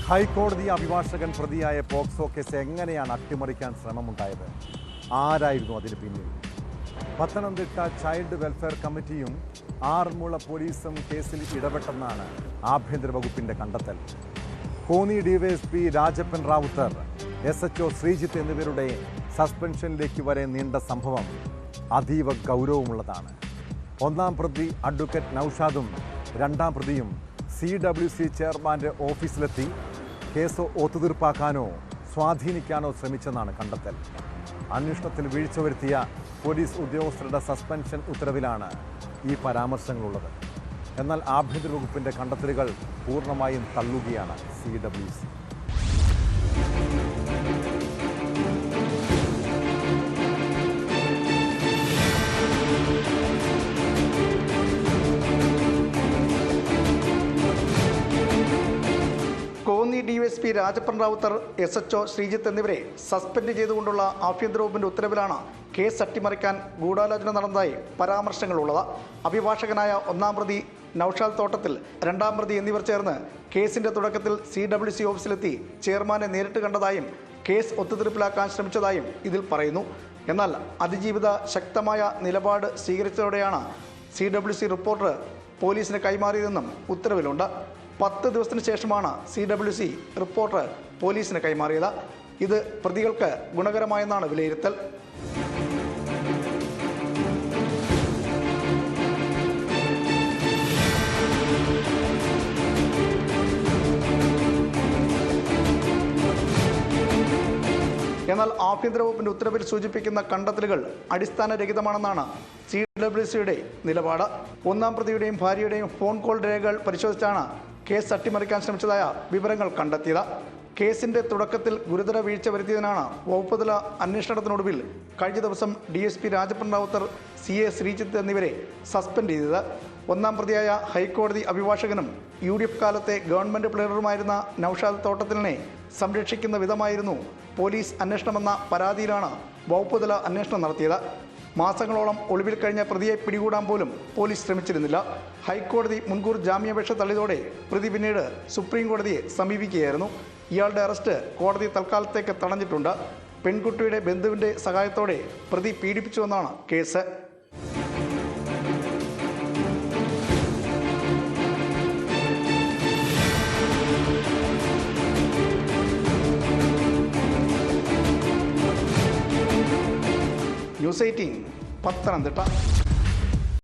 ഹൈക്കോടതി അഭിഭാഷകൻ പ്രതിയായ പോക്സോ കേസ് എങ്ങനെയാണ് അട്ടിമറിക്കാൻ ശ്രമമുണ്ടായത്? ആരായിരുന്നു അതിന് പിന്നിൽ? പത്തനംതിട്ട ചൈൽഡ് വെൽഫെയർ കമ്മിറ്റിയും ആറന്മുള പോലീസും കേസിൽ ഇടപെട്ടെന്നാണ് ആഭ്യന്തര വകുപ്പിന്റെ കണ്ടെത്തൽ. കോന്നി ഡിവൈഎസ്പി രാജപ്പൻ റാവുത്തർ, SHO ശ്രീജിത്ത് എന്നിവരുടെ സസ്പെൻഷനിലേക്ക് വരെ നീണ്ട സംഭവം അതീവ ഗൗരവമുള്ളതാണ്. ഒന്നാം പ്രതി അഡ്വക്കേറ്റ് നൌഷാദും രണ്ടാം പ്രതിയും CWC ചെയർമാൻ്റെ ഓഫീസിലെത്തി കേസ് ഒത്തുതീർപ്പാക്കാനോ സ്വാധീനിക്കാനോ ശ്രമിച്ചെന്നാണ് കണ്ടെത്തൽ. അന്വേഷണത്തിൽ വീഴ്ച വരുത്തിയ പോലീസ് ഉദ്യോഗസ്ഥരുടെ സസ്പെൻഷൻ ഉത്തരവിലാണ് ഈ പരാമർശങ്ങളുള്ളത്. എന്നാൽ ആഭ്യന്തര വകുപ്പിൻ്റെ കണ്ടെത്തലുകൾ പൂർണ്ണമായും തള്ളുകയാണ് CWC. Konni DYSP Rajappan Rawther, SHO Sreejith എന്നിവരെ സസ്പെൻഡ് ചെയ്തുകൊണ്ടുള്ള ആഭ്യന്തര വകുപ്പിന്റെ ഉത്തരവിലാണ് കേസ് അട്ടിമറിക്കാൻ ഗൂഢാലോചന നടന്നതായി പരാമർശങ്ങളുള്ളത്. അഭിഭാഷകനായ ഒന്നാം പ്രതി നൌഷാദ് തോട്ടത്തിൽ, രണ്ടാം പ്രതി എന്നിവർ ചേർന്ന് കേസിന്റെ തുടക്കത്തിൽ CWC ഓഫീസിലെത്തി ചെയർമാനെ നേരിട്ട് കണ്ടതായും കേസ് ഒത്തുതീർപ്പിലാക്കാൻ ശ്രമിച്ചതായും ഇതിൽ പറയുന്നു. എന്നാൽ അതിജീവിത ശക്തമായ നിലപാട് സ്വീകരിച്ചതോടെയാണ് CWC റിപ്പോർട്ട് പോലീസിന് കൈമാറിയതെന്നും ഉത്തരവിലുണ്ട്. 10 ദിവസത്തിന് ശേഷമാണ് CWC റിപ്പോർട്ട് പോലീസിന് കൈമാറിയത്. ഇത് പ്രതികൾക്ക് ഗുണകരമായെന്നാണ് വിലയിരുത്തൽ. എന്നാൽ ആഭ്യന്തര വകുപ്പിന്റെ ഉത്തരവിൽ സൂചിപ്പിക്കുന്ന കണ്ടെത്തലുകൾ അടിസ്ഥാനരഹിതമാണെന്നാണ് CWCയുടെ നിലപാട്. ഒന്നാം പ്രതിയുടെയും ഭാര്യയുടെയും ഫോൺ കോൾ രേഖകൾ പരിശോധിച്ചാണ് കേസ് അട്ടിമറിക്കാൻ ശ്രമിച്ചതായ വിവരങ്ങൾ കണ്ടെത്തിയത്. കേസിന്റെ തുടക്കത്തിൽ ഗുരുതര വീഴ്ച വരുത്തിയതിനാണ് വകുപ്പുതല അന്വേഷണത്തിനൊടുവിൽ കഴിഞ്ഞ ദിവസം DSP രാജപ്പൻ റാവുത്തർ, CA ശ്രീജിത്ത് എന്നിവരെ സസ്പെൻഡ് ചെയ്തത്. ഒന്നാം പ്രതിയായ ഹൈക്കോടതി അഭിഭാഷകനും UDF കാലത്തെ ഗവൺമെന്റ് പ്ലീഡറുമായിരുന്ന നൌഷാദ് തോട്ടത്തിലിനെ സംരക്ഷിക്കുന്ന വിധമായിരുന്നു പോലീസ് അന്വേഷണമെന്ന പരാതിയിലാണ് വകുപ്പുതല അന്വേഷണം നടത്തിയത്. മാസങ്ങളോളം ഒളിവിൽ കഴിഞ്ഞ പ്രതിയെ പിടികൂടാൻ പോലും പോലീസ് ശ്രമിച്ചിരുന്നില്ല. ഹൈക്കോടതി മുൻകൂർ ജാമ്യാപേക്ഷ തള്ളിയതോടെ പ്രതി പിന്നീട് സുപ്രീം കോടതിയെ സമീപിക്കുകയായിരുന്നു. ഇയാളുടെ അറസ്റ്റ് കോടതി തൽക്കാലത്തേക്ക് തടഞ്ഞിട്ടുണ്ട്. പെൺകുട്ടിയുടെ ബന്ധുവിൻ്റെ സഹായത്തോടെ പ്രതി പീഡിപ്പിച്ചുവെന്നാണ് കേസ്. News 18 പത്തനംതിട്ട.